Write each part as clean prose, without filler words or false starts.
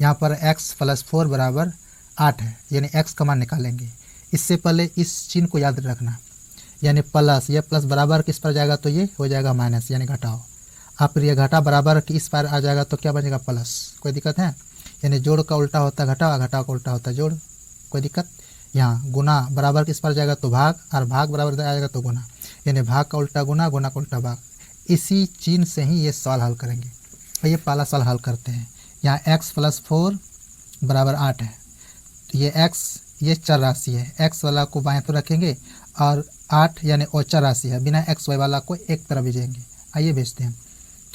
यहाँ पर x plus 4 बराबर 8 है, यानी x का मान निकालेंगे। इससे पहले इस चिन्ह को याद रखना, यानी प्लस, ये प्लस बराबर किस पर जाएगा तो ये हो जाएगा माइनस, यानी घटाओ। अब फिर ये घटा बराबर इस पर आ जाएगा तो क्या बनेगा प्लस, कोई दिक्कत है। यानी जोड़ का उल्टा होता है घटाओ, घटाओ का उल्टा होता है जोड़, कोई दिक्कत। यहाँ गुना बराबर किस पर जाएगा तो भाग, और भाग बराबर आ जाएगा तो गुना, यानी भाग का उल्टा गुना, गुना का उल्टा भाग। इसी चिन्ह से ही ये सवाल हल करेंगे। और ये पहला सवाल हल करते हैं। यहाँ x प्लस 4 बराबर 8 है, तो ये x ये चर राशि है, x वाला को बाएं तो रखेंगे और 8 यानी औचर राशि है, बिना x y वाला को एक तरफ भेजेंगे। आइए भेजते हैं,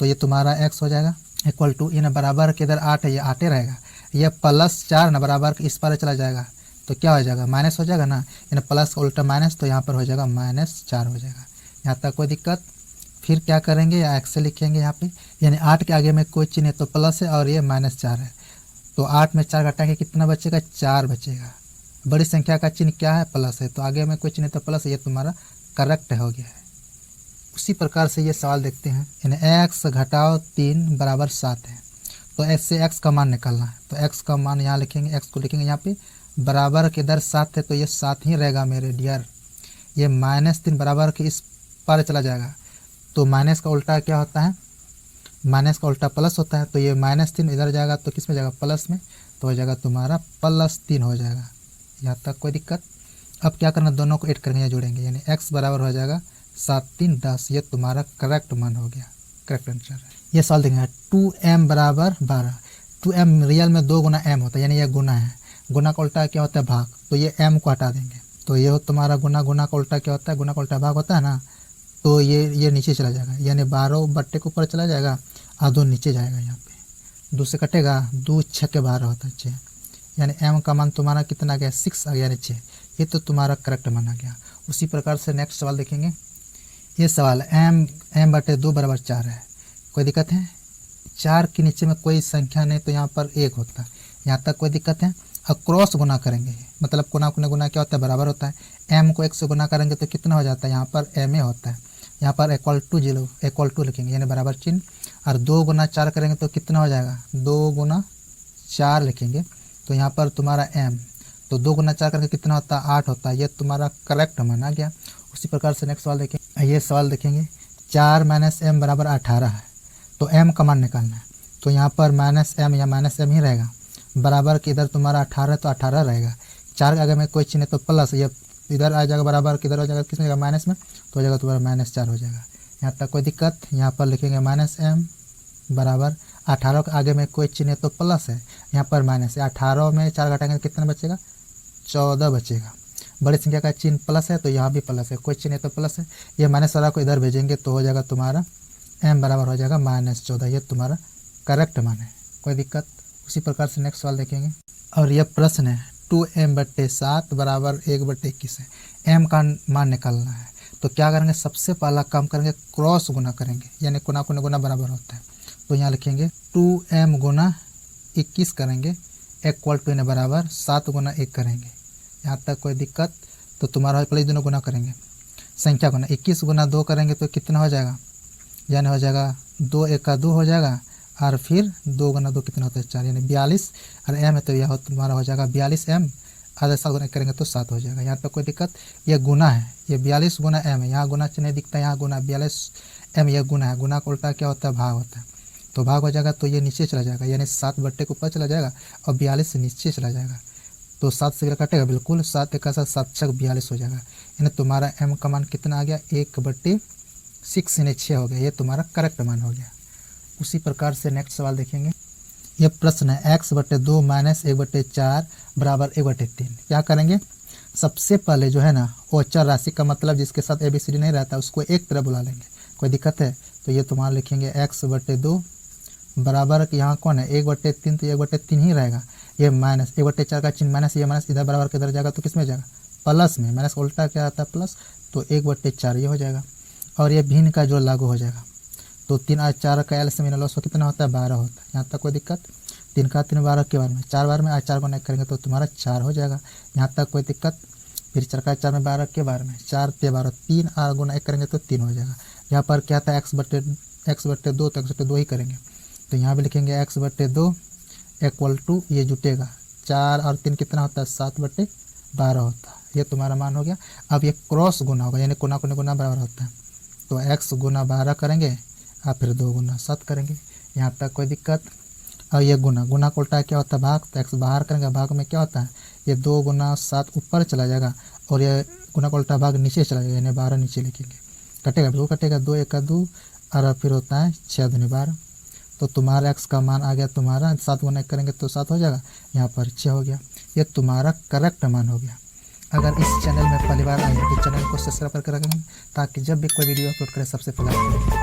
तो ये तुम्हारा x हो जाएगा इक्वल टू, ये ना बराबर के इधर 8 है, ये 8 रहेगा, ये प्लस 4 ना बराबर इस पर चला जाएगा तो क्या हो जाएगा माइनस हो जाएगा ना, यानी प्लस का उल्टा माइनस, तो यहाँ पर हो जाएगा -4 हो जाएगा। यहाँ तक कोई दिक्कत। फिर क्या करेंगे, या x से लिखेंगे यहाँ पे, यानी 8 के आगे में कोई चिन्ह है तो प्लस है और ये -4 है, तो 8 में 4 घटाएंगे कितना बचेगा 4 बचेगा। बड़ी संख्या का चिन्ह क्या है प्लस है, तो आगे में कोई चिन्ह है तो प्लस है, ये तुम्हारा करेक्ट हो गया है। उसी प्रकार से ये सवाल देखते हैं, यानी x घटाओ 3 बराबर 7 है, तो x से x का मान निकालना है, तो x का मान यहाँ लिखेंगे, x को लिखेंगे यहाँ पे, बराबर के इधर 7 है तो ये 7 ही रहेगा मेरे डियर। ये -3 बराबर के इस पर चला जाएगा, तो माइनस का उल्टा क्या होता है, माइनस का उल्टा प्लस होता है, तो ये -3 इधर जाएगा तो किस में जाएगा प्लस में, तो हो जाएगा तुम्हारा +3 हो जाएगा। यहाँ तक कोई दिक्कत। अब क्या करना, दोनों को ऐड करेंगे या जोड़ेंगे, यानी x बराबर हो जाएगा 7 3 10, ये तुम्हारा करेक्ट मान हो गया, करेक्ट आंसर है। ये सवाल देखेंगे 2m बराबर 12, 2m रियल में 2 गुना m होता है, यानी ये गुना है, गुना का उल्टा क्या होता है भाग, तो ये m को हटा देंगे, तो ये हो तुम्हारा गुना, गुना का उल्टा क्या होता है, गुना का उल्टा भाग होता है ना, तो ये नीचे चला जाएगा, यानी 12 बट्टे के ऊपर चला जाएगा और 2 नीचे जाएगा, यहाँ पे 2 से कटेगा, 2 6 के 12 होता है 6, यानी m का मान तुम्हारा कितना गया 6 आ गया, यानी 6, ये तो तुम्हारा करेक्ट माना गया। उसी प्रकार से नेक्स्ट सवाल देखेंगे। ये सवाल m बटे 2 बराबर 4 है, कोई दिक्कत है, 4 के नीचे में कोई संख्या नहीं तो यहाँ पर 1 होता है, यहाँ तक कोई दिक्कत है। और क्रॉस गुना करेंगे, मतलब गुना गुना क्या होता है बराबर होता है, m को 1 से गुना करेंगे तो कितना हो जाता है, यहाँ पर ma होता है, यहाँ पर इक्वल टू 0 इक्वल टू लिखेंगे, यानी बराबर चिन्ह, और 2 गुना 4 करेंगे तो कितना हो जाएगा 2 गुना 4 लिखेंगे, तो यहाँ पर तुम्हारा m, तो 2 गुना 4 करके कितना होता है 8 होता है, ये तुम्हारा करेक्ट माना गया। उसी प्रकार से नेक्स्ट सवाल देखेंगे। ये सवाल देखेंगे 4 - m बराबर 18 है, तो m का मान निकालना है, तो यहाँ पर -m या -m ही रहेगा, बराबर के इधर तुम्हारा 18 तो 18 रहेगा, 4 के आगे में कोई चिन्ह तो प्लस, ये इधर आ जाएगा बराबर किधर हो जाएगा किस में जाएगा माइनस में, तो हो जाएगा तुम्हारा -4 हो जाएगा। यहाँ तक कोई दिक्कत। यहाँ पर लिखेंगे -m बराबर 18 के आगे में कोई चिन्ह तो प्लस है, यहाँ पर माइनस है, 18 में 4 घटाएंगे तो कितना बचेगा 14 बचेगा। बड़ी संख्या का चिन्ह प्लस है तो यहाँ भी प्लस है, कोई चिन्ह तो प्लस है, ये माइनस वाला को इधर भेजेंगे तो हो जाएगा तुम्हारा m बराबर हो जाएगा -14, ये तुम्हारा करेक्ट मान है, कोई दिक्कत। उसी प्रकार से नेक्स्ट सवाल देखेंगे। और यह प्रश्न है 2m बटे 7 बराबर 1/21 है, m का मान निकालना है, तो क्या करेंगे सबसे पहला काम करेंगे क्रॉस गुना करेंगे, यानी गुना गुना गुना बराबर होता है, तो यहाँ लिखेंगे 2m गुना 21 करेंगे इक्वल टू यानी बराबर 7 गुना 1 करेंगे। यहाँ तक कोई दिक्कत। तो तुम्हारा पहले दोनों गुना करेंगे, संख्या गुना 21 गुना 2 करेंगे तो कितना हो जाएगा, यानी हो जाएगा 2 1 का 2 हो जाएगा, और फिर 2 गुना 2 कितना होता है 4, यानी 42, और m है तो यह तुम्हारा हो जाएगा 42m, आधा 7 गुना करेंगे तो 7 हो जाएगा। यहाँ पर कोई दिक्कत। यह गुना है, ये 42 गुना m है, यहाँ गुना चिन्ह दिखता है, यहाँ गुना 42m, यह गुना है, गुना का उल्टा क्या होता है भाग होता है, तो भाग हो जाएगा तो ये नीचे चला जाएगा, यानी 7 बट्टे के ऊपर चला जाएगा और 42 से नीचे चला जाएगा, तो 7 से कटेगा बिल्कुल, 7 1 का 7 6 42 हो जाएगा, यानी तुम्हारा m का मान कितना आ गया 1/6 यानी 6 हो गया, ये तुम्हारा करेक्ट मान हो गया। उसी प्रकार से नेक्स्ट सवाल देखेंगे। यह प्रश्न है x बटे 2 माइनस 1/4 बराबर 1/3। क्या करेंगे, सबसे पहले जो है ना औचर राशि का मतलब जिसके साथ ABCD नहीं रहता उसको एक तरह बुला लेंगे, कोई दिक्कत है। तो ये तुम्हारा लिखेंगे x बटे 2 बराबर यहाँ कौन है 1/3, तो 1/3 ही रहेगा, ये माइनस 1/4 का चिन्ह माइनस, ये माइनस इधर बराबर के इधर जाएगा तो किस में जाएगा प्लस में, माइनस उल्टा क्या आता है प्लस, तो 1/4 ये हो जाएगा, और ये भिन्न का जो लागू हो जाएगा, तो 3 और 4 का एलसीएम लॉस कितना होता है 12 होता है। यहाँ तक कोई दिक्कत। 3 का 3 12 के बार में 4 बार में 4 को नहीं करेंगे तो तुम्हारा 4 हो जाएगा, यहाँ तक कोई दिक्कत। फिर 4 का 4 में 12 के बार में 4 ते 12 3 और गुना 1 करेंगे तो 3 हो जाएगा। यहाँ पर क्या था x बटे 2, तो x बटे 2 ही करेंगे, तो यहाँ भी लिखेंगे x बटे 2 इक्वल टू ये जुटेगा 4 और 3 कितना होता है 7/12 होता है। ये तुम्हारा मान हो गया। अब ये क्रॉस गुना होगा यानी गुना गुना गुना बराबर होता है, तो x गुना 12 करेंगे और फिर 2 गुना 7 करेंगे, यहाँ तक कोई दिक्कत। और ये गुना गुना को उल्टा क्या होता है भाग, तो x बाहर करेंगे, भाग में क्या होता है ये 2 गुना 7 ऊपर चला जाएगा और ये गुना का उल्टा भाग नीचे चला जाएगा यानी 12 नीचे लिखेंगे, कटेगा 2 कटेगा 2 1 2 और फिर होता है 6 दूनी 12। तो तुम्हारा x का मान आ गया तुम्हारा 7 गुना 1 करेंगे तो 7 हो जाएगा, यहाँ पर 6 हो गया। ये तुम्हारा करेक्ट मान हो गया। अगर इस चैनल में पहली बार आए तो चैनल को सब्सक्राइब करके रखें ताकि जब भी कोई वीडियो अपलोड करें सबसे पहले